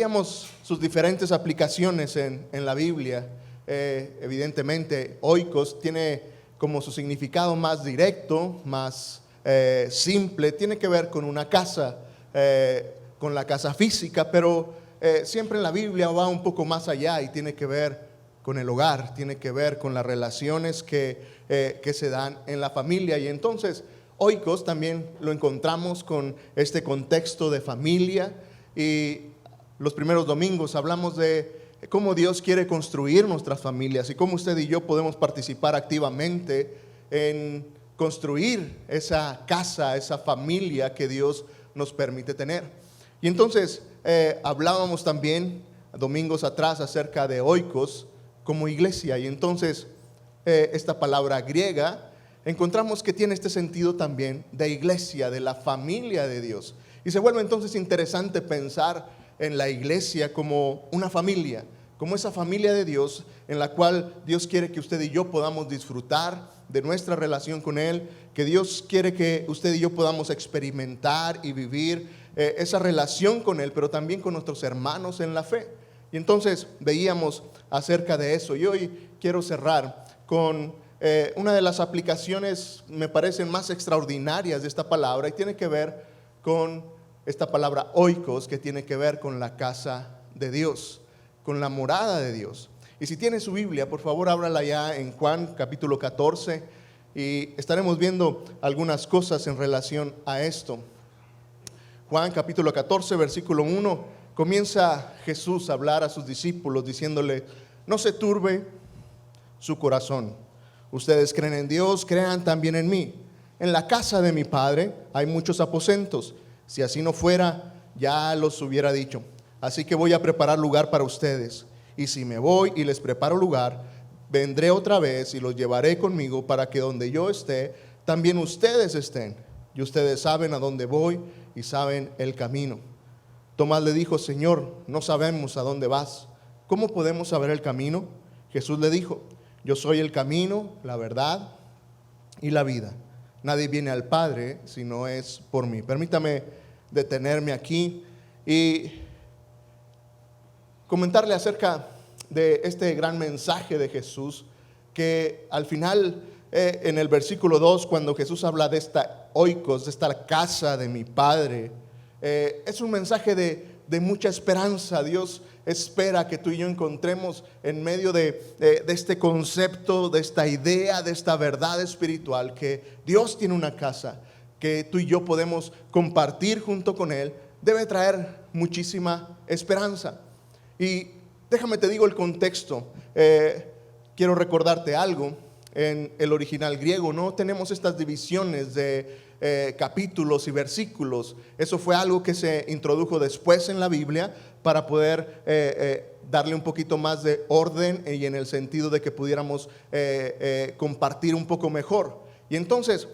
veíamos sus diferentes aplicaciones en la Biblia. Evidentemente, oikos tiene como su significado más directo, más simple, tiene que ver con una casa, con la casa física, pero siempre en la Biblia va un poco más allá y tiene que ver con el hogar, tiene que ver con las relaciones que se dan en la familia. Y entonces oikos también lo encontramos con este contexto de familia. Y los primeros domingos hablamos de cómo Dios quiere construir nuestras familias y cómo usted y yo podemos participar activamente en construir esa casa, esa familia que Dios nos permite tener. Y entonces hablábamos también domingos atrás acerca de oikos como iglesia. Y entonces esta palabra griega encontramos que tiene este sentido también de iglesia, de la familia de Dios. Y se vuelve entonces interesante pensar en la iglesia como una familia, como esa familia de Dios en la cual Dios quiere que usted y yo podamos disfrutar de nuestra relación con Él, que Dios quiere que usted y yo podamos experimentar y vivir esa relación con Él, pero también con nuestros hermanos en la fe. Y entonces veíamos acerca de eso. Y hoy quiero cerrar con una de las aplicaciones, me parecen más extraordinarias de esta palabra, y tiene que ver con esta palabra oikos, que tiene que ver con la casa de Dios, con la morada de Dios. Y si tiene su Biblia, por favor ábrala ya en Juan capítulo 14 y estaremos viendo algunas cosas en relación a esto. Juan capítulo 14 versículo 1, comienza Jesús a hablar a sus discípulos diciéndole: no se turbe su corazón, ustedes creen en Dios, crean también en mí. En la casa de mi Padre hay muchos aposentos. Si así no fuera, ya los hubiera dicho. Así que voy a preparar lugar para ustedes. Y si me voy y les preparo lugar, vendré otra vez y los llevaré conmigo, para que donde yo esté, también ustedes estén. Y ustedes saben a dónde voy y saben el camino. Tomás le dijo: Señor, no sabemos a dónde vas. ¿Cómo podemos saber el camino? Jesús le dijo: yo soy el camino, la verdad y la vida. Nadie viene al Padre si no es por mí. Permítame detenerme aquí y comentarle acerca de este gran mensaje de Jesús, que al final en el versículo 2, cuando Jesús habla de esta oikos, de esta casa de mi Padre, es un mensaje de mucha esperanza. Dios espera que tú y yo encontremos en medio de este concepto, de esta idea, de esta verdad espiritual, que Dios tiene una casa que tú y yo podemos compartir junto con Él. Debe traer muchísima esperanza. Y déjame te digo el contexto. Quiero recordarte algo. En el original griego no tenemos estas divisiones de capítulos y versículos. Eso fue algo que se introdujo después en la Biblia para poder darle un poquito más de orden y en el sentido de que pudiéramos compartir un poco mejor. Y entonces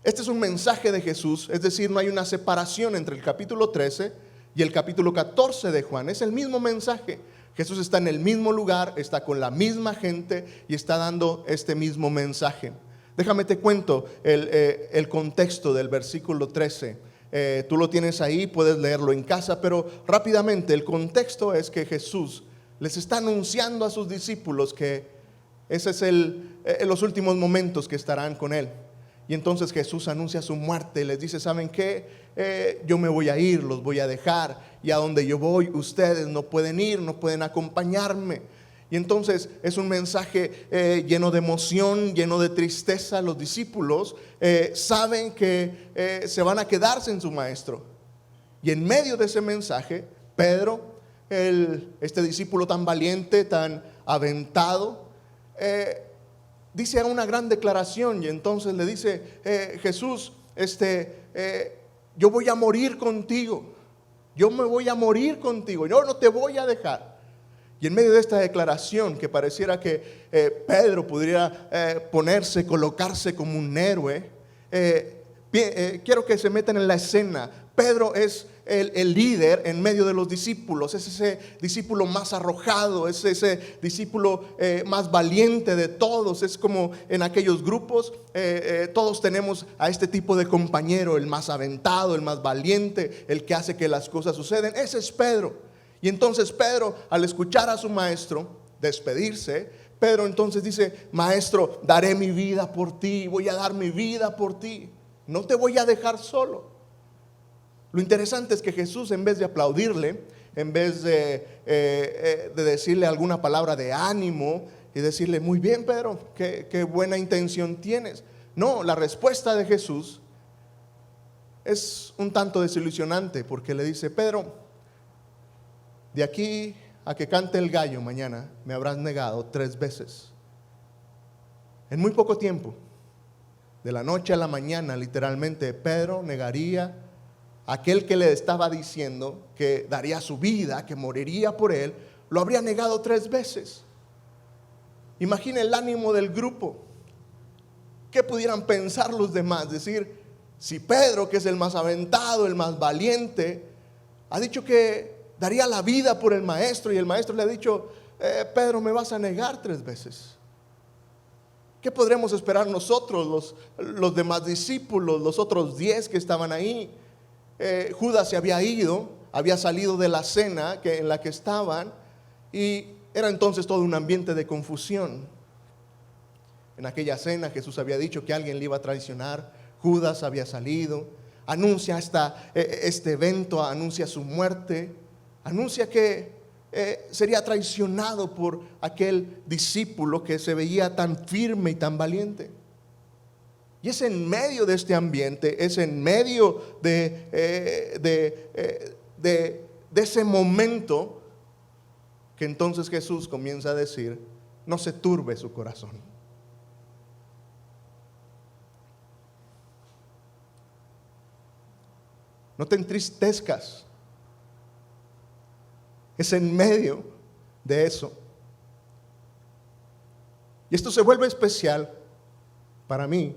este es un mensaje de Jesús, es decir, no hay una separación entre el capítulo 13 y el capítulo 14 de Juan. Es el mismo mensaje. Jesús está en el mismo lugar, está con la misma gente y está dando este mismo mensaje. Déjame te cuento el contexto del versículo 13. Tú lo tienes ahí, puedes leerlo en casa, pero rápidamente el contexto es que Jesús les está anunciando a sus discípulos que ese es los últimos momentos que estarán con Él. Y entonces Jesús anuncia su muerte y les dice: ¿saben qué? Yo me voy a ir, los voy a dejar, y a donde yo voy ustedes no pueden ir, no pueden acompañarme. Y entonces es un mensaje lleno de emoción, lleno de tristeza. Los discípulos saben que se van a quedar sin su maestro. Y en medio de ese mensaje, Pedro, este discípulo tan valiente, tan aventado, dice una gran declaración. Y entonces le dice: Jesús, yo voy a morir contigo. Yo me voy a morir contigo. Yo no te voy a dejar. Y en medio de esta declaración, que pareciera que Pedro pudiera colocarse como un héroe, quiero que se metan en la escena. Pedro es el líder en medio de los discípulos, es ese discípulo más arrojado, es ese discípulo más valiente de todos. Es como en aquellos grupos, todos tenemos a este tipo de compañero, el más aventado, el más valiente, el que hace que las cosas suceden. Ese es Pedro. Y entonces Pedro, al escuchar a su maestro despedirse, Pedro entonces dice: maestro, daré mi vida por ti, voy a dar mi vida por ti, no te voy a dejar solo. Lo interesante es que Jesús, en vez de aplaudirle, en vez de decirle alguna palabra de ánimo y decirle: muy bien, Pedro, qué buena intención tienes, no, la respuesta de Jesús es un tanto desilusionante, porque le dice: Pedro, de aquí a que cante el gallo mañana me habrás negado 3 veces. En muy poco tiempo, de la noche a la mañana, literalmente, Pedro negaría a aquel que le estaba diciendo que daría su vida, que moriría por él. Lo habría negado 3 veces. Imagina el ánimo del grupo. ¿Qué pudieran pensar los demás? Decir: si Pedro, que es el más aventado, el más valiente, ha dicho que daría la vida por el maestro, y el maestro le ha dicho: Pedro, me vas a negar 3 veces. ¿Qué podremos esperar nosotros, los demás discípulos, los otros 10 que estaban ahí? Judas se había ido, había salido de la cena en la que estaban, y era entonces todo un ambiente de confusión. En aquella cena Jesús había dicho que alguien le iba a traicionar. Judas había salido, anuncia este evento, anuncia su muerte, anuncia que sería traicionado por aquel discípulo que se veía tan firme y tan valiente. Y es en medio de este ambiente, es en medio de ese momento que entonces Jesús comienza a decir: no se turbe su corazón. No te entristezcas. Es en medio de eso. Y esto se vuelve especial para mí,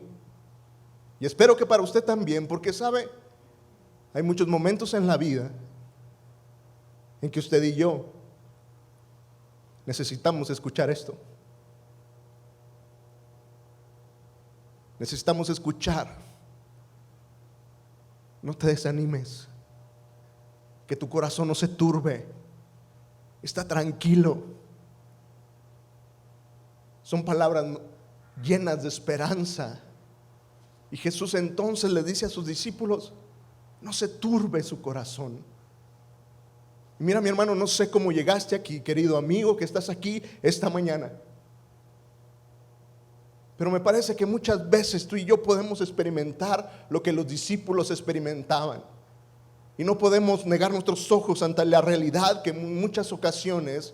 y espero que para usted también, porque sabe, hay muchos momentos en la vida en que usted y yo necesitamos escuchar esto. Necesitamos escuchar: no te desanimes, que tu corazón no se turbe, está tranquilo. Son palabras llenas de esperanza. Y Jesús entonces le dice a sus discípulos: no se turbe su corazón. Y mira, mi hermano, no sé cómo llegaste aquí, querido amigo que estás aquí esta mañana, pero me parece que muchas veces tú y yo podemos experimentar lo que los discípulos experimentaban. Y no podemos negar nuestros ojos ante la realidad que en muchas ocasiones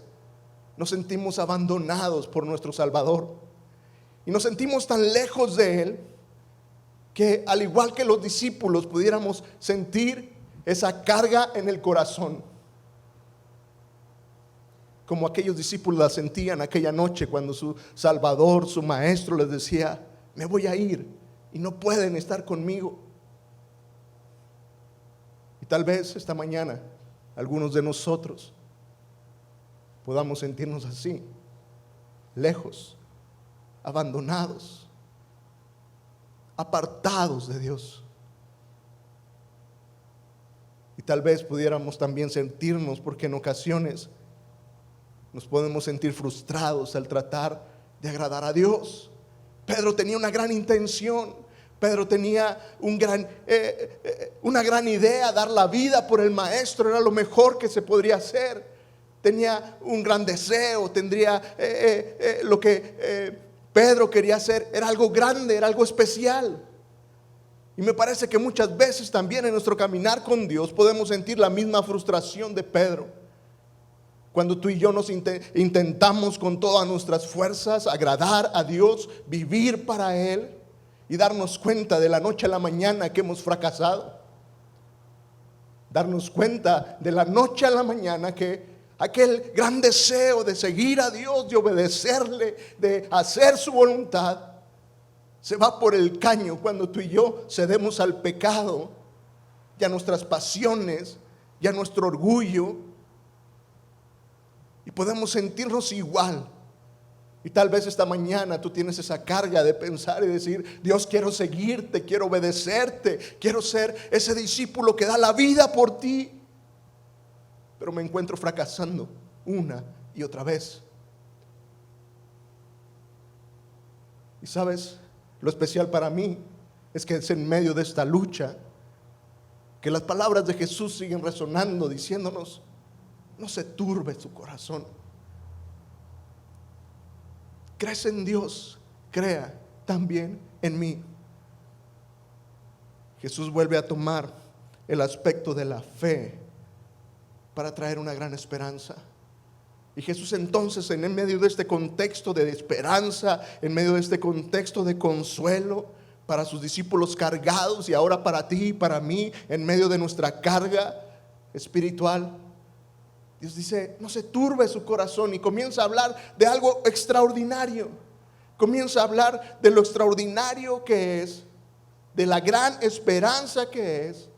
nos sentimos abandonados por nuestro Salvador. Y nos sentimos tan lejos de Él que, al igual que los discípulos, pudiéramos sentir esa carga en el corazón, como aquellos discípulos la sentían aquella noche cuando su Salvador, su Maestro, les decía: me voy a ir y no pueden estar conmigo. Y tal vez esta mañana algunos de nosotros podamos sentirnos así, lejos, abandonados, apartados de Dios. Y tal vez pudiéramos también sentirnos, porque en ocasiones nos podemos sentir frustrados al tratar de agradar a Dios. Pedro tenía una gran intención. Pedro tenía una gran idea: dar la vida por el maestro era lo mejor que se podría hacer. Tenía un gran deseo, lo que Pedro quería hacer era algo grande, era algo especial. Y me parece que muchas veces también en nuestro caminar con Dios podemos sentir la misma frustración de Pedro. Cuando tú y yo nos intentamos con todas nuestras fuerzas agradar a Dios, vivir para Él, y darnos cuenta de la noche a la mañana que hemos fracasado. Darnos cuenta de la noche a la mañana que aquel gran deseo de seguir a Dios, de obedecerle, de hacer su voluntad, se va por el caño cuando tú y yo cedemos al pecado y a nuestras pasiones y a nuestro orgullo, y podemos sentirnos igual. Y tal vez esta mañana tú tienes esa carga de pensar y decir: Dios, quiero seguirte, quiero obedecerte, quiero ser ese discípulo que da la vida por ti, pero me encuentro fracasando una y otra vez. Y sabes, lo especial para mí es que es en medio de esta lucha que las palabras de Jesús siguen resonando, diciéndonos: no se turbe su corazón. Crees en Dios, crea también en mí. Jesús vuelve a tomar el aspecto de la fe para traer una gran esperanza. Y Jesús entonces, en medio de este contexto de esperanza, en medio de este contexto de consuelo para sus discípulos cargados, y ahora para ti y para mí, en medio de nuestra carga espiritual, Dios dice: no se turbe su corazón, y comienza a hablar de algo extraordinario. Comienza a hablar de lo extraordinario que es, de la gran esperanza que es,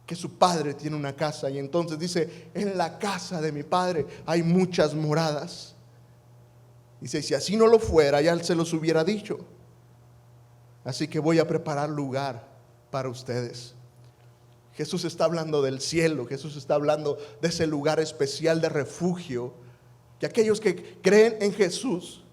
que su Padre tiene una casa. Y entonces dice: en la casa de mi Padre hay muchas moradas. Dice: si así no lo fuera, ya se los hubiera dicho. Así que voy a preparar lugar para ustedes. Jesús está hablando del cielo. Jesús está hablando de ese lugar especial de refugio, que aquellos que creen en Jesús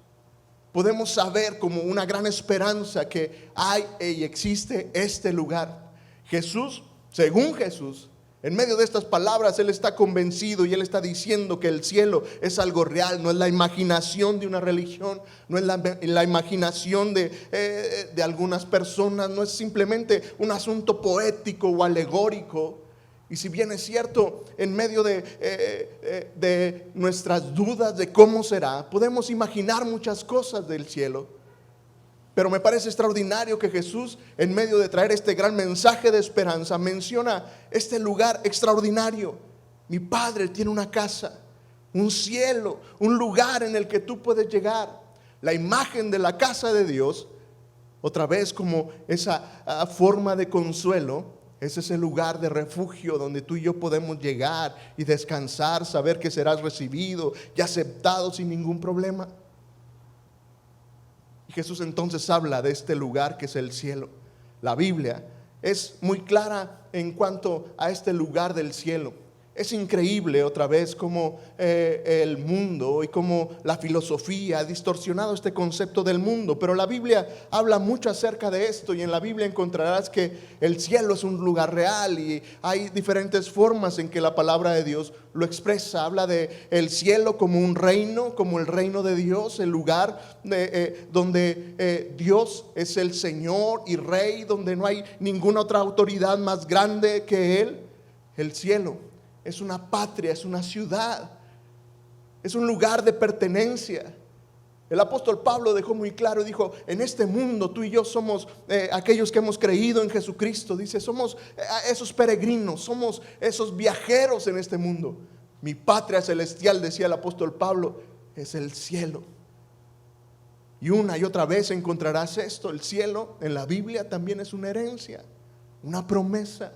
podemos saber como una gran esperanza que hay y existe este lugar. Jesús, según Jesús, en medio de estas palabras, Él está convencido y Él está diciendo que el cielo es algo real. No es la imaginación de una religión, no es la imaginación de algunas personas, no es simplemente un asunto poético o alegórico. Y si bien es cierto, en medio de nuestras dudas de cómo será, podemos imaginar muchas cosas del cielo. Pero me parece extraordinario que Jesús, en medio de traer este gran mensaje de esperanza, menciona este lugar extraordinario. Mi Padre tiene una casa, un cielo, un lugar en el que tú puedes llegar. La imagen de la casa de Dios, otra vez como esa forma de consuelo, es ese lugar de refugio donde tú y yo podemos llegar y descansar, saber que serás recibido y aceptado sin ningún problema. Jesús entonces habla de este lugar que es el cielo. La Biblia es muy clara en cuanto a este lugar del cielo. Es increíble otra vez cómo el mundo y cómo la filosofía ha distorsionado este concepto del mundo, pero la Biblia habla mucho acerca de esto, y en la Biblia encontrarás que el cielo es un lugar real, y hay diferentes formas en que la palabra de Dios lo expresa. Habla de el cielo como un reino, como el reino de Dios, el lugar donde Dios es el Señor y Rey, donde no hay ninguna otra autoridad más grande que Él. El cielo es una patria, es una ciudad, es un lugar de pertenencia. El apóstol Pablo dejó muy claro y dijo: en este mundo tú y yo somos aquellos que hemos creído en Jesucristo. Dice: somos esos peregrinos, somos esos viajeros en este mundo. Mi patria celestial, decía el apóstol Pablo, es el cielo. Y una y otra vez encontrarás esto. El cielo en la Biblia también es una herencia, una promesa,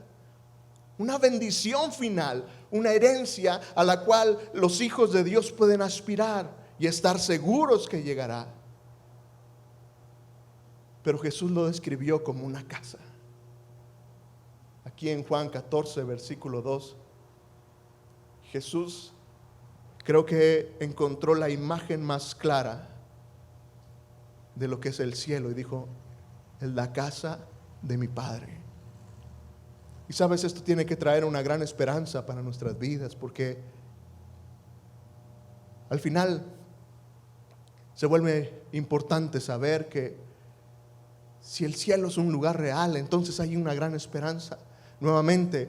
una bendición final, una herencia a la cual los hijos de Dios pueden aspirar y estar seguros que llegará. Pero Jesús lo describió como una casa. Aquí en Juan 14, versículo 2, Jesús creo que encontró la imagen más clara de lo que es el cielo y dijo: es la casa de mi Padre. Y sabes, esto tiene que traer una gran esperanza para nuestras vidas, porque al final se vuelve importante saber que si el cielo es un lugar real, entonces hay una gran esperanza. Nuevamente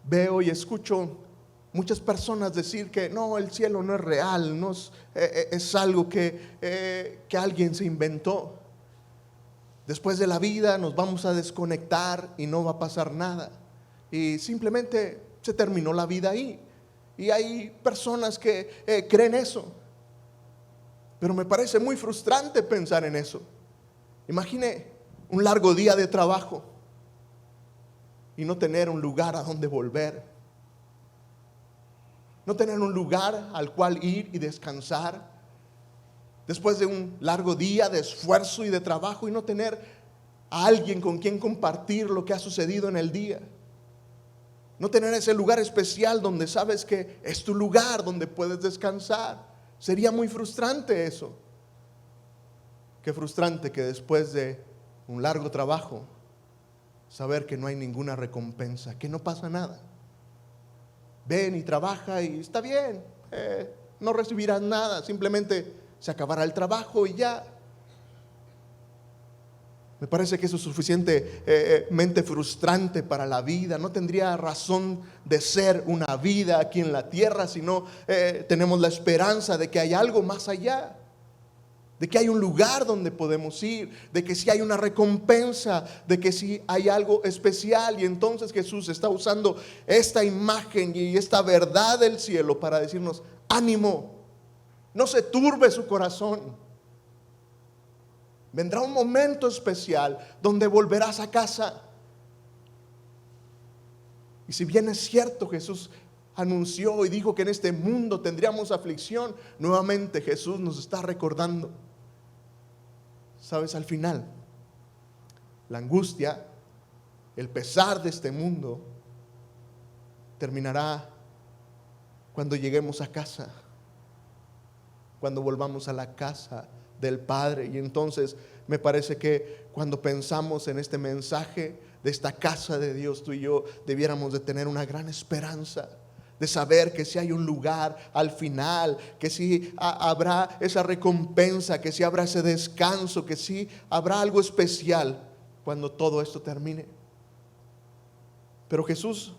veo y escucho muchas personas decir que no, el cielo no es real, no es algo que alguien se inventó. Después de la vida nos vamos a desconectar y no va a pasar nada, y simplemente se terminó la vida ahí. Y hay personas que creen eso, pero me parece muy frustrante pensar en eso. Imagine un largo día de trabajo, y no tener un lugar a donde volver. No tener un lugar al cual ir y descansar después de un largo día de esfuerzo y de trabajo, y no tener a alguien con quien compartir lo que ha sucedido en el día. No tener ese lugar especial donde sabes que es tu lugar, donde puedes descansar. Sería muy frustrante eso. Qué frustrante que después de un largo trabajo, saber que no hay ninguna recompensa, que no pasa nada. Ven y trabaja y está bien, no recibirás nada, simplemente se acabará el trabajo y ya. Me parece que eso es suficientemente frustrante para la vida. No tendría razón de ser una vida aquí en la tierra si no tenemos la esperanza de que hay algo más allá, de que hay un lugar donde podemos ir, de que sí hay una recompensa, de que sí hay algo especial. Y entonces Jesús está usando esta imagen y esta verdad del cielo para decirnos: ánimo, no se turbe su corazón. Vendrá un momento especial donde volverás a casa. Y si bien es cierto, Jesús anunció y dijo que en este mundo tendríamos aflicción, nuevamente Jesús nos está recordando: sabes, al final, la angustia, el pesar de este mundo terminará cuando lleguemos a casa, cuando volvamos a la casa del Padre. Y entonces me parece que cuando pensamos en este mensaje de esta casa de Dios, tú y yo debiéramos de tener una gran esperanza de saber que si hay un lugar al final, que si habrá esa recompensa, que si habrá ese descanso, que si habrá algo especial cuando todo esto termine. Pero Jesús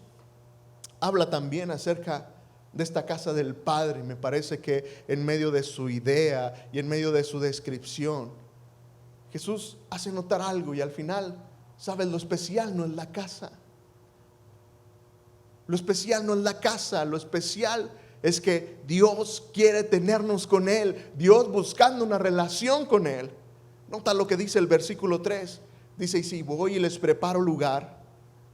habla también acerca de esta casa del Padre. Me parece que en medio de su idea y en medio de su descripción, Jesús hace notar algo, y al final, ¿sabes? Lo especial no es la casa. Lo especial no es la casa, lo especial es que Dios quiere tenernos con Él, Dios buscando una relación con Él. Nota lo que dice el versículo 3, dice: y si voy y les preparo lugar,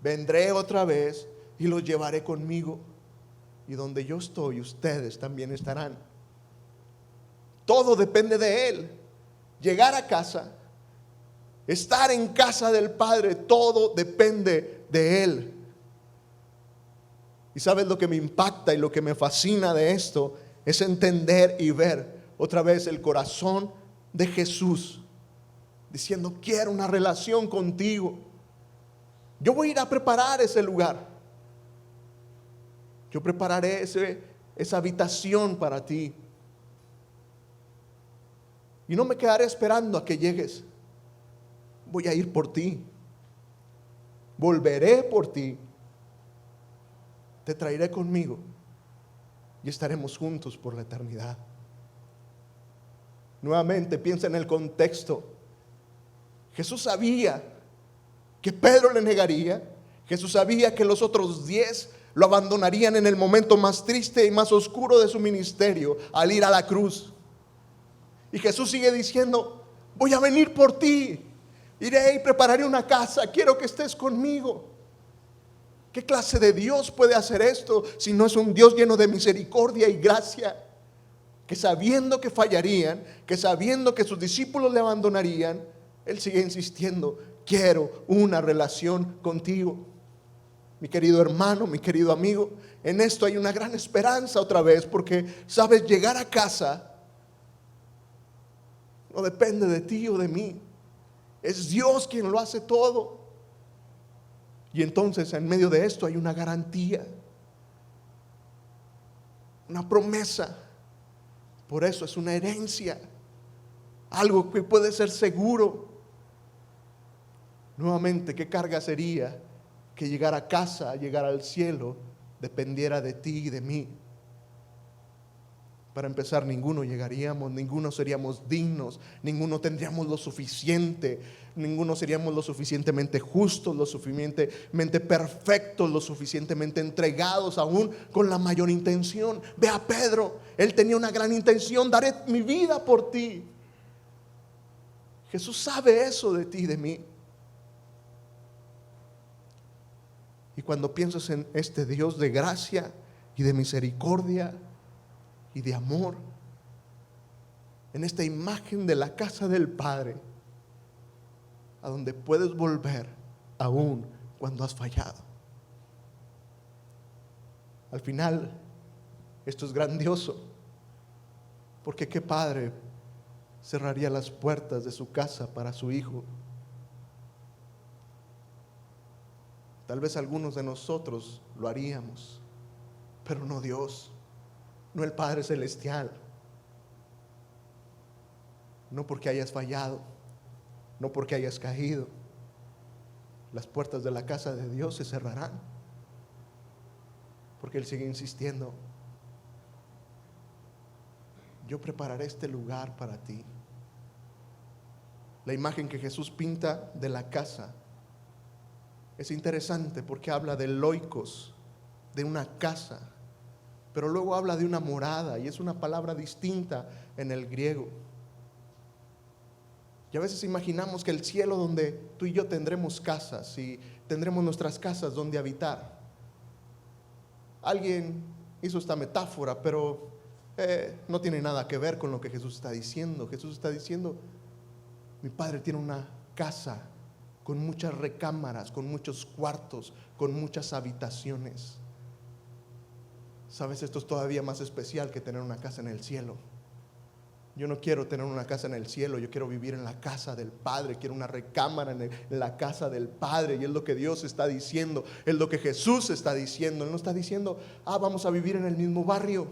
vendré otra vez y los llevaré conmigo, y donde yo estoy, ustedes también estarán. Todo depende de Él. Llegar a casa, estar en casa del Padre, todo depende de Él. Y sabes, lo que me impacta y lo que me fascina de esto es entender y ver otra vez el corazón de Jesús diciendo: quiero una relación contigo. Yo voy a ir a preparar ese lugar. Yo prepararé esa habitación para ti. Y no me quedaré esperando a que llegues. Voy a ir por ti. Volveré por ti. Te traeré conmigo y estaremos juntos por la eternidad. Nuevamente piensa en el contexto. Jesús sabía que Pedro le negaría. Jesús sabía que los otros 10 lo abandonarían en el momento más triste y más oscuro de su ministerio, al ir a la cruz. Y Jesús sigue diciendo: voy a venir por ti. Iré y prepararé una casa. Quiero que estés conmigo. ¿Qué clase de Dios puede hacer esto si no es un Dios lleno de misericordia y gracia? Que sabiendo que fallarían, que sabiendo que sus discípulos le abandonarían, Él sigue insistiendo: quiero una relación contigo. Mi querido hermano, mi querido amigo, en esto hay una gran esperanza otra vez, porque sabes, llegar a casa no depende de ti o de mí. Es Dios quien lo hace todo. Y entonces en medio de esto hay una garantía, una promesa. Por eso es una herencia, algo que puede ser seguro. Nuevamente, ¿qué carga sería que llegar a casa, llegar al cielo, dependiera de ti y de mí? Para empezar, ninguno llegaríamos, ninguno seríamos dignos, ninguno tendríamos lo suficiente, ninguno seríamos lo suficientemente justos, lo suficientemente perfectos, lo suficientemente entregados aún con la mayor intención. Ve a Pedro, él tenía una gran intención: daré mi vida por ti. Jesús sabe eso de ti y de mí. Y cuando piensas en este Dios de gracia y de misericordia y de amor, en esta imagen de la casa del Padre, a donde puedes volver aún cuando has fallado. Al final, esto es grandioso, porque ¿qué padre cerraría las puertas de su casa para su hijo? Tal vez algunos de nosotros lo haríamos, pero no Dios, no el Padre Celestial. No porque hayas fallado, no porque hayas caído, las puertas de la casa de Dios se cerrarán, porque Él sigue insistiendo: yo prepararé este lugar para ti. La imagen que Jesús pinta de la casa es interesante porque habla del loikos, de una casa, pero luego habla de una morada, y es una palabra distinta en el griego. Y a veces imaginamos que el cielo, donde tú y yo tendremos casas y tendremos nuestras casas donde habitar. Alguien hizo esta metáfora, pero no tiene nada que ver con lo que Jesús está diciendo. Jesús está diciendo: mi Padre tiene una casa con muchas recámaras, con muchos cuartos, con muchas habitaciones. Sabes, esto es todavía más especial que tener una casa en el cielo. Yo no quiero tener una casa en el cielo, yo quiero vivir en la casa del Padre, quiero una recámara en la casa del Padre. Y es lo que Dios está diciendo, es lo que Jesús está diciendo. Él no está diciendo: vamos a vivir en el mismo barrio.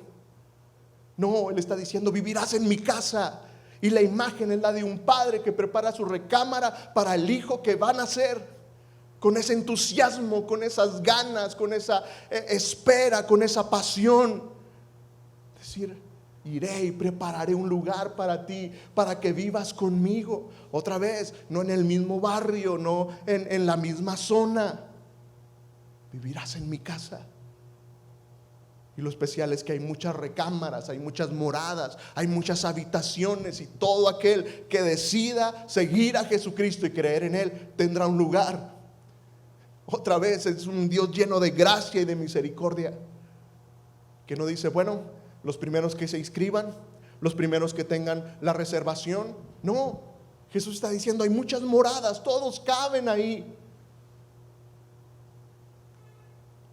No, Él está diciendo: vivirás en mi casa. Y la imagen es la de un padre que prepara su recámara para el hijo que va a nacer, con ese entusiasmo, con esas ganas, con esa espera, con esa pasión. Decir: iré y prepararé un lugar para ti, para que vivas conmigo. Otra vez, no en el mismo barrio, no en la misma zona. Vivirás en mi casa. Y lo especial es que hay muchas recámaras, hay muchas moradas, hay muchas habitaciones, y todo aquel que decida seguir a Jesucristo y creer en Él tendrá un lugar. Otra vez, es un Dios lleno de gracia y de misericordia, que no dice: bueno, los primeros que se inscriban, los primeros que tengan la reservación. No, Jesús está diciendo: hay muchas moradas, todos caben ahí.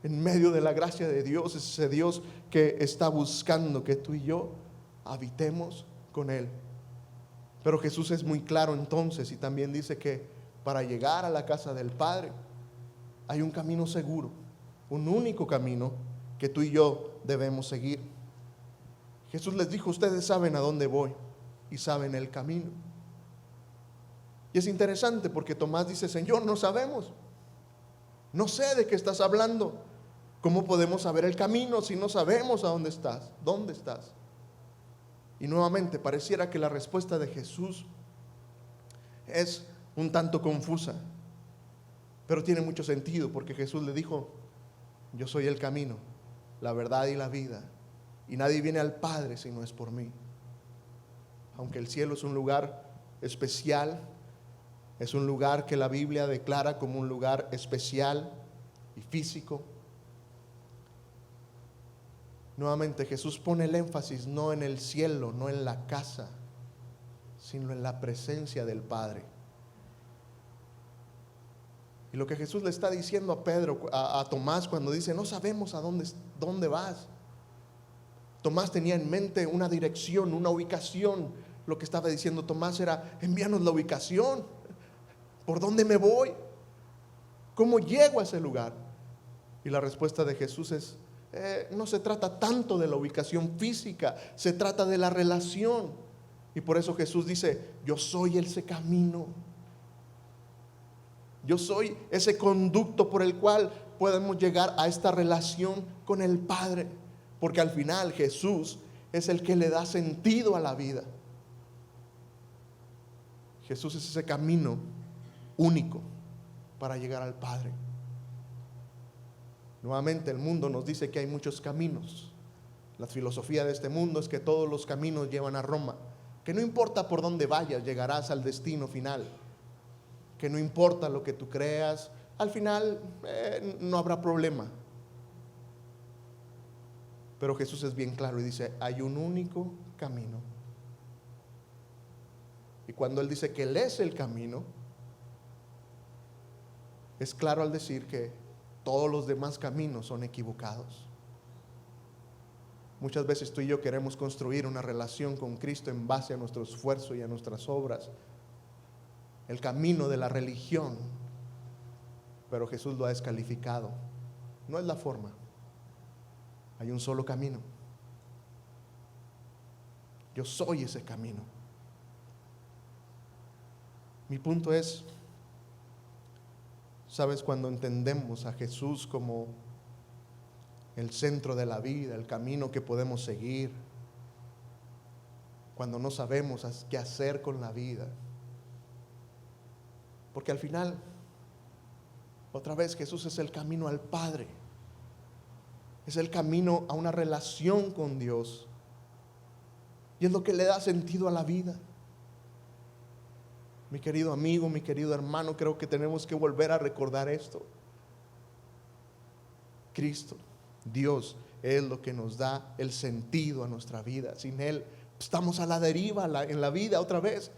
En medio de la gracia de Dios, es ese Dios que está buscando que tú y yo habitemos con Él. Pero Jesús es muy claro entonces, y también dice que para llegar a la casa del Padre hay un camino seguro, un único camino que tú y yo debemos seguir. Jesús les dijo: ustedes saben a dónde voy y saben el camino. Y es interesante porque Tomás dice: Señor, no sabemos, no sé de qué estás hablando. ¿Cómo podemos saber el camino si no sabemos a dónde estás? ¿Dónde estás? Y nuevamente pareciera que la respuesta de Jesús es un tanto confusa, pero tiene mucho sentido, porque Jesús le dijo: yo soy el camino, la verdad y la vida, y nadie viene al Padre si no es por mí. Aunque el cielo es un lugar especial, es un lugar que la Biblia declara como un lugar especial y físico, nuevamente Jesús pone el énfasis no en el cielo, no en la casa, sino en la presencia del Padre. Y lo que Jesús le está diciendo a Pedro, a Tomás, cuando dice: no sabemos a dónde vas. Tomás tenía en mente una dirección, una ubicación. Lo que estaba diciendo Tomás era: envíanos la ubicación. ¿Por dónde me voy? ¿Cómo llego a ese lugar? Y la respuesta de Jesús es: no se trata tanto de la ubicación física, se trata de la relación. Y por eso Jesús dice: yo soy ese camino, yo soy ese conducto por el cual podemos llegar a esta relación con el Padre, porque al final Jesús es el que le da sentido a la vida. Jesús es ese camino único para llegar al Padre. Nuevamente, el mundo nos dice que hay muchos caminos. La filosofía de este mundo es que todos los caminos llevan a Roma, que no importa por dónde vayas, llegarás al destino final, que no importa lo que tú creas, al final no habrá problema. Pero Jesús es bien claro y dice, hay un único camino. Y cuando Él dice que Él es el camino, es claro al decir que todos los demás caminos son equivocados. Muchas veces tú y yo queremos construir una relación con Cristo en base a nuestro esfuerzo y a nuestras obras, el camino de la religión, pero Jesús lo ha descalificado. No es la forma. Hay un solo camino. Yo soy ese camino. Mi punto es, ¿sabes? Cuando entendemos a Jesús como el centro de la vida, el camino que podemos seguir, cuando no sabemos qué hacer con la vida, porque al final, otra vez, Jesús es el camino al Padre, es el camino a una relación con Dios, y es lo que le da sentido a la vida. Mi querido amigo, mi querido hermano, creo que tenemos que volver a recordar esto. Cristo, Dios, es lo que nos da el sentido a nuestra vida. Sin Él estamos a la deriva en la vida otra vez.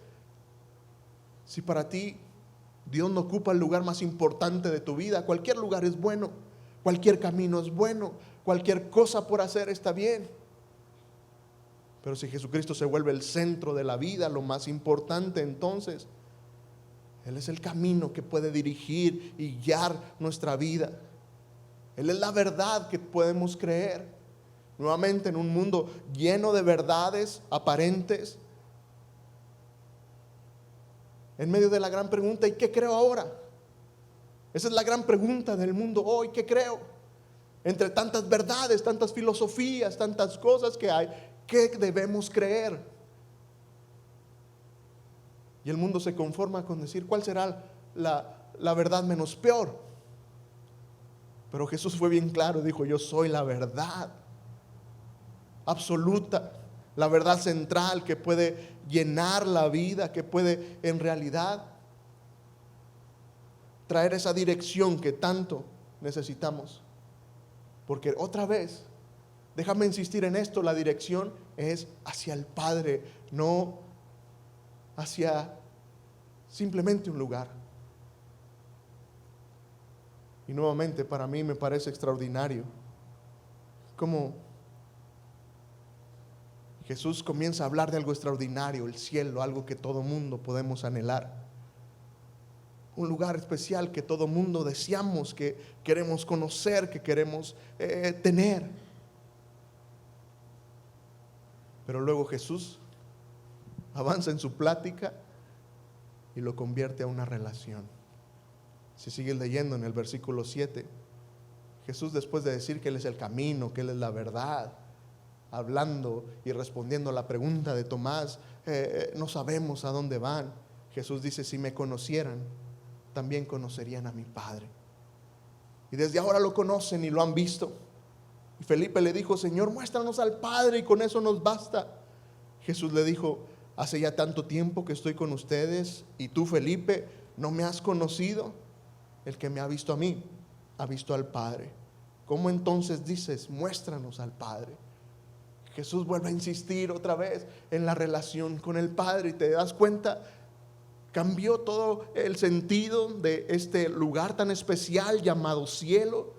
Si para ti Dios no ocupa el lugar más importante de tu vida, cualquier lugar es bueno, cualquier camino es bueno, cualquier cosa por hacer está bien. Pero si Jesucristo se vuelve el centro de la vida, lo más importante, entonces Él es el camino que puede dirigir y guiar nuestra vida. Él es la verdad que podemos creer. Nuevamente, en un mundo lleno de verdades aparentes, en medio de la gran pregunta, ¿y qué creo ahora? Esa es la gran pregunta del mundo hoy, ¿qué creo? Entre tantas verdades, tantas filosofías, tantas cosas que hay, ¿qué debemos creer? Y el mundo se conforma con decir, ¿cuál será la verdad menos peor? Pero Jesús fue bien claro, dijo, yo soy la verdad absoluta, la verdad central que puede llenar la vida, que puede en realidad traer esa dirección que tanto necesitamos. Porque otra vez, déjame insistir en esto, la dirección es hacia el Padre, no hacia simplemente un lugar. Y nuevamente para mí me parece extraordinario cómo Jesús comienza a hablar de algo extraordinario, el cielo, algo que todo mundo podemos anhelar. Un lugar especial que todo mundo deseamos, que queremos conocer, que queremos tener. Pero luego Jesús avanza en su plática y lo convierte a una relación. Si sigues leyendo en el versículo 7, Jesús, después de decir que Él es el camino, que Él es la verdad, hablando y respondiendo a la pregunta de Tomás, no sabemos a dónde van. Jesús dice, si me conocieran, también conocerían a mi Padre. Y desde ahora lo conocen y lo han visto. Y Felipe le dijo, Señor, muéstranos al Padre y con eso nos basta. Jesús le dijo, hace ya tanto tiempo que estoy con ustedes y tú, Felipe, ¿no me has conocido? El que me ha visto a mí, ha visto al Padre. ¿Cómo entonces dices, muéstranos al Padre? Jesús vuelve a insistir otra vez en la relación con el Padre y te das cuenta, cambió todo el sentido de este lugar tan especial llamado cielo,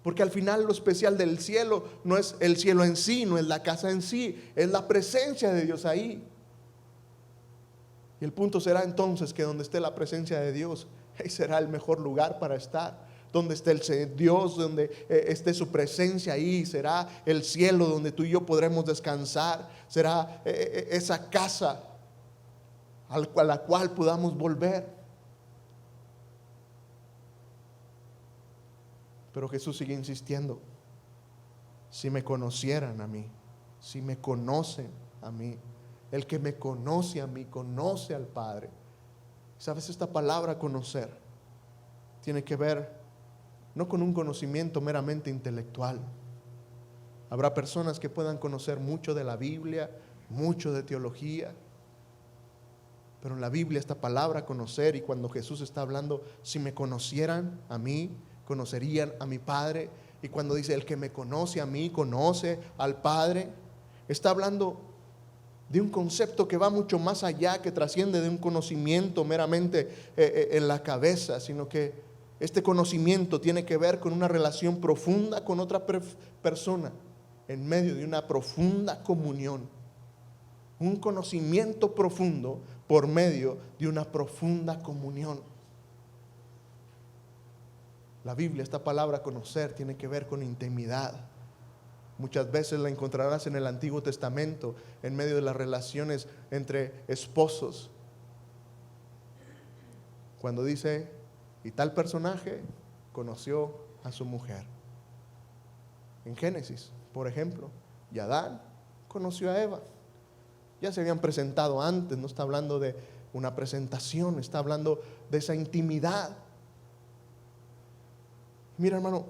porque al final lo especial del cielo no es el cielo en sí, no es la casa en sí, es la presencia de Dios ahí. Y el punto será entonces que donde esté la presencia de Dios, ahí será el mejor lugar para estar. Donde esté el Dios, donde esté su presencia, ahí será el cielo donde tú y yo podremos descansar. Será esa casa a la cual podamos volver. Pero Jesús sigue insistiendo, si me conocieran a mí, si me conocen a mí, el que me conoce a mí, conoce al Padre. ¿Sabes? Esta palabra conocer tiene que ver no con un conocimiento meramente intelectual. Habrá personas que puedan conocer mucho de la Biblia, mucho de teología, Pero en la Biblia esta palabra conocer, y cuando Jesús está hablando, si me conocieran a mí, conocerían a mi Padre. Y cuando dice el que me conoce a mí, conoce al Padre, está hablando de un concepto que va mucho más allá, que trasciende de un conocimiento meramente en la cabeza, sino que este conocimiento tiene que ver con una relación profunda con otra persona, en medio de una profunda comunión. Un conocimiento profundo por medio de una profunda comunión. La Biblia, esta palabra conocer, tiene que ver con intimidad. Muchas veces la encontrarás en el Antiguo Testamento, en medio de las relaciones entre esposos. Cuando dice, y tal personaje conoció a su mujer. En Génesis, por ejemplo, y Adán conoció a Eva. Ya se habían presentado antes, no está hablando de una presentación, está hablando de esa intimidad. Mira, hermano,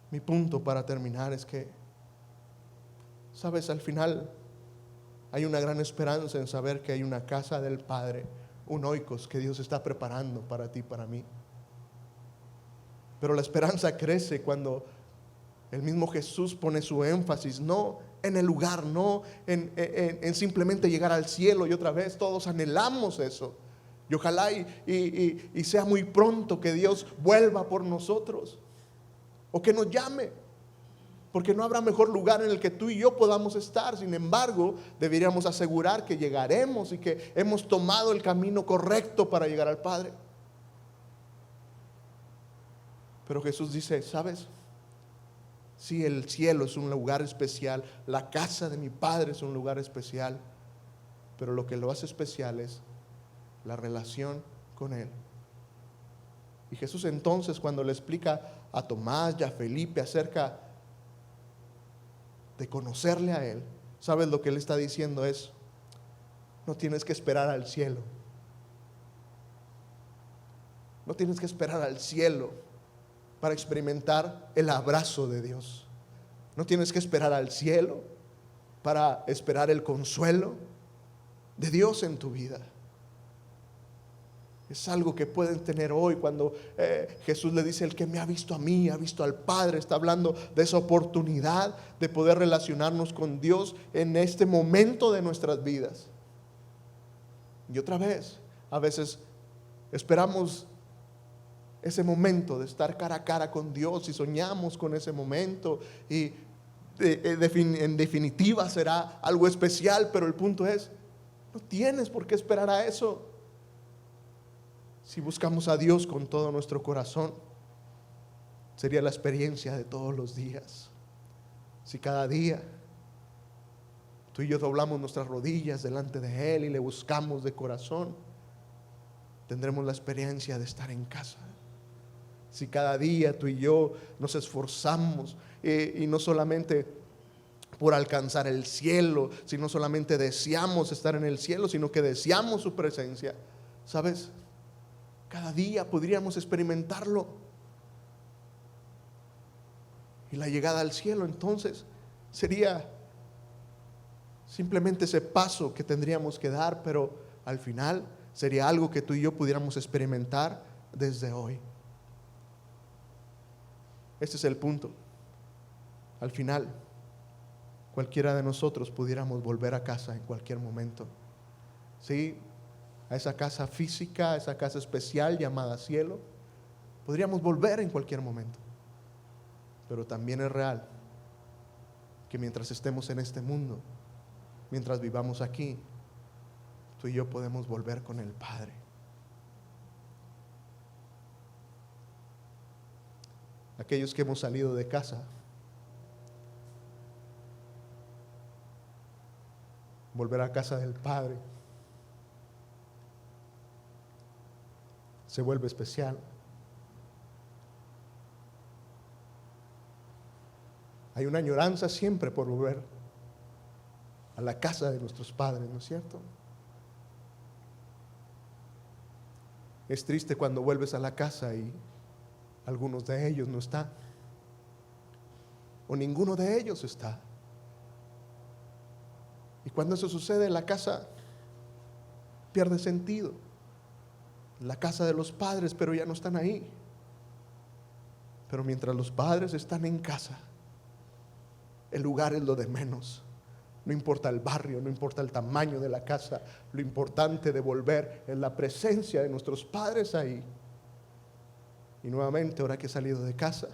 mi punto para terminar es que, sabes, al final hay una gran esperanza en saber que hay una casa del Padre, un oikos que Dios está preparando para ti, para mí. Pero la esperanza crece cuando el mismo Jesús pone su énfasis, no en el lugar, no en simplemente llegar al cielo. Y otra vez todos anhelamos eso. Y ojalá y sea muy pronto que Dios vuelva por nosotros, o que nos llame, porque no habrá mejor lugar en el que tú y yo podamos estar. Sin embargo, deberíamos asegurar que llegaremos y que hemos tomado el camino correcto para llegar al Padre. Pero Jesús dice, ¿sabes? Sí, el cielo es un lugar especial, la casa de mi Padre es un lugar especial, pero lo que lo hace especial es la relación con Él. Y Jesús entonces, cuando le explica a Tomás y a Felipe acerca de conocerle a Él, ¿sabes lo que Él está diciendo? Es, no tienes que esperar al cielo. No tienes que esperar al cielo para experimentar el abrazo de Dios. No tienes que esperar al cielo para esperar el consuelo de Dios en tu vida. Es algo que pueden tener hoy cuando Jesús le dice, el que me ha visto a mí, ha visto al Padre. Está hablando de esa oportunidad de poder relacionarnos con Dios en este momento de nuestras vidas. Y otra vez, a veces esperamos ese momento de estar cara a cara con Dios y soñamos con ese momento y en definitiva será algo especial, pero el punto es, no tienes por qué esperar a eso. Si buscamos a Dios con todo nuestro corazón, sería la experiencia de todos los días. Si cada día tú y yo doblamos nuestras rodillas delante de Él y le buscamos de corazón, tendremos la experiencia de estar en casa. Si cada día tú y yo nos esforzamos y no solamente por alcanzar el cielo, si no solamente deseamos estar en el cielo, sino que deseamos su presencia, ¿sabes? Cada día podríamos experimentarlo. Y la llegada al cielo entonces sería simplemente ese paso que tendríamos que dar, pero al final sería algo que tú y yo pudiéramos experimentar desde hoy. Este es el punto. Al final, cualquiera de nosotros pudiéramos volver a casa en cualquier momento. Sí, a esa casa física, a esa casa especial llamada cielo, podríamos volver en cualquier momento. Pero también es real que mientras estemos en este mundo, mientras vivamos aquí, tú y yo podemos volver con el Padre. Aquellos que hemos salido de casa, volver a casa del Padre se vuelve especial. Hay una añoranza siempre por volver a la casa de nuestros padres, ¿no es cierto? Es triste cuando vuelves a la casa y algunos de ellos no están, o ninguno de ellos está. Y cuando eso sucede, la casa pierde sentido. La casa de los padres, pero ya no están ahí. Pero mientras los padres están en casa, el lugar es lo de menos. No importa el barrio, no importa el tamaño de la casa. Lo importante de volver es la presencia de nuestros padres ahí. Y nuevamente, ahora que he salido de casa,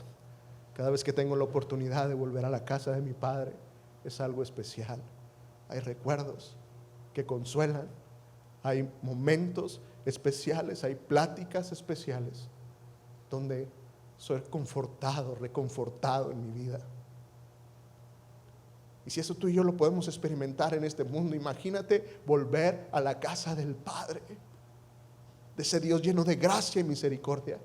cada vez que tengo la oportunidad de volver a la casa de mi padre, es algo especial. Hay recuerdos que consuelan, hay momentos especiales, hay pláticas especiales donde soy confortado, reconfortado en mi vida. Y si eso tú y yo lo podemos experimentar en este mundo, imagínate volver a la casa del Padre, de ese Dios lleno de gracia y misericordia.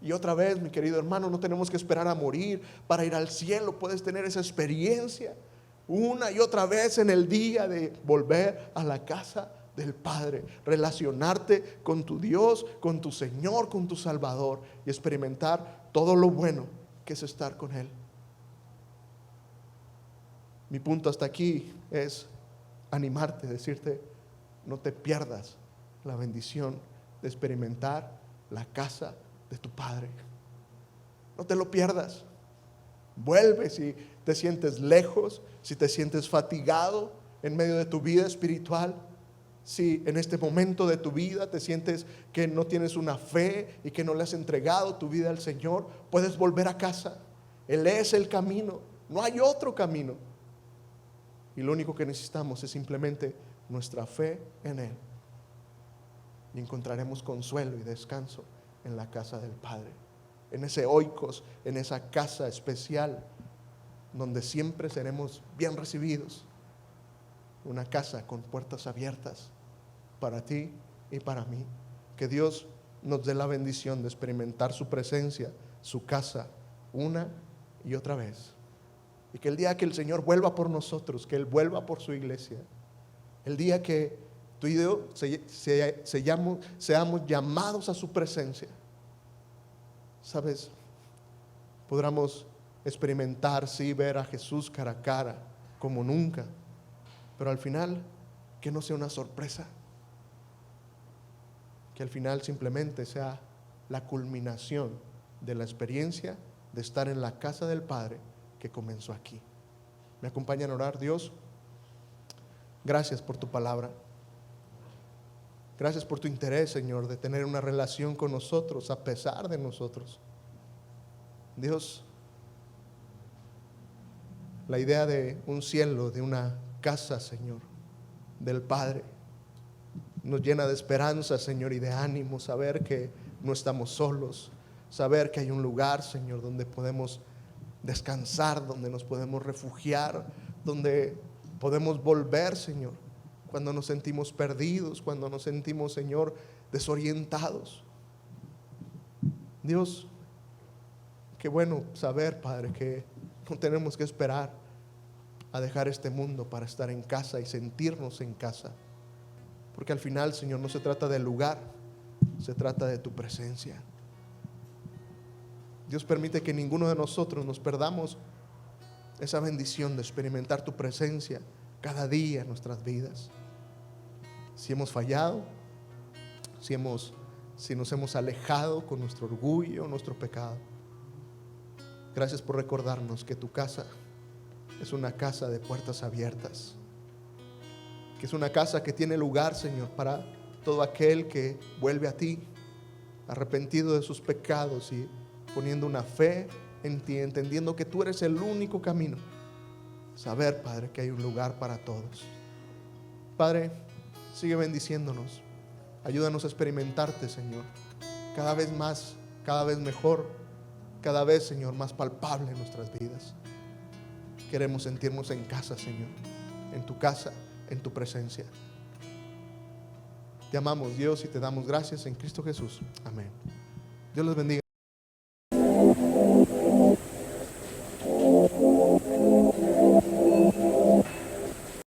Y otra vez, mi querido hermano, no tenemos que esperar a morir para ir al cielo. Puedes tener esa experiencia una y otra vez en el día de volver a la casa del Padre, relacionarte con tu Dios, con tu Señor, con tu Salvador, y experimentar todo lo bueno que es estar con Él. Mi punto hasta aquí es animarte, decirte: no te pierdas la bendición de experimentar la casa de tu Padre. No te lo pierdas. Vuelve si te sientes lejos, si te sientes fatigado en medio de tu vida espiritual, si en este momento de tu vida te sientes que no tienes una fe y que no le has entregado tu vida al Señor, puedes volver a casa. Él es el camino, no hay otro camino. Y lo único que necesitamos es simplemente nuestra fe en Él. Y encontraremos consuelo y descanso en la casa del Padre, en ese oikos, en esa casa especial donde siempre seremos bien recibidos. Una casa con puertas abiertas para ti y para mí. Que Dios nos dé la bendición de experimentar su presencia, su casa, una y otra vez. Y que el día que el Señor vuelva por nosotros, que Él vuelva por su iglesia, el día que tú y yo seamos llamados a su presencia, ¿sabes? Podremos experimentar, sí, ver a Jesús cara a cara como nunca, pero al final que no sea una sorpresa, que al final simplemente sea la culminación de la experiencia de estar en la casa del Padre que comenzó aquí. ¿Me acompañan a orar? Dios, gracias por tu palabra. Gracias por tu interés, Señor, de tener una relación con nosotros a pesar de nosotros. Dios, la idea de un cielo, de una casa, Señor, del Padre, nos llena de esperanza, Señor, y de ánimo, saber que no estamos solos, saber que hay un lugar, Señor, donde podemos descansar, donde nos podemos refugiar, donde podemos volver, Señor, cuando nos sentimos perdidos, cuando nos sentimos, Señor, desorientados. Dios, qué bueno saber, Padre, que no tenemos que esperar a dejar este mundo para estar en casa y sentirnos en casa, porque al final, Señor, no se trata del lugar, se trata de tu presencia. Dios, permite que ninguno de nosotros nos perdamos esa bendición de experimentar tu presencia cada día en nuestras vidas. Si hemos fallado, si nos hemos alejado con nuestro orgullo, nuestro pecado, gracias por recordarnos que tu casa es una casa de puertas abiertas, que es una casa que tiene lugar, Señor, para todo aquel que vuelve a ti, arrepentido de sus pecados y poniendo una fe en ti, entendiendo que tú eres el único camino. Saber, Padre, que hay un lugar para todos. Padre, sigue bendiciéndonos. Ayúdanos a experimentarte, Señor, cada vez más, cada vez mejor, cada vez, Señor, más palpable en nuestras vidas. Queremos sentirnos en casa, Señor, en tu casa, en tu presencia. Te amamos, Dios, y te damos gracias en Cristo Jesús. Amén. Dios los bendiga.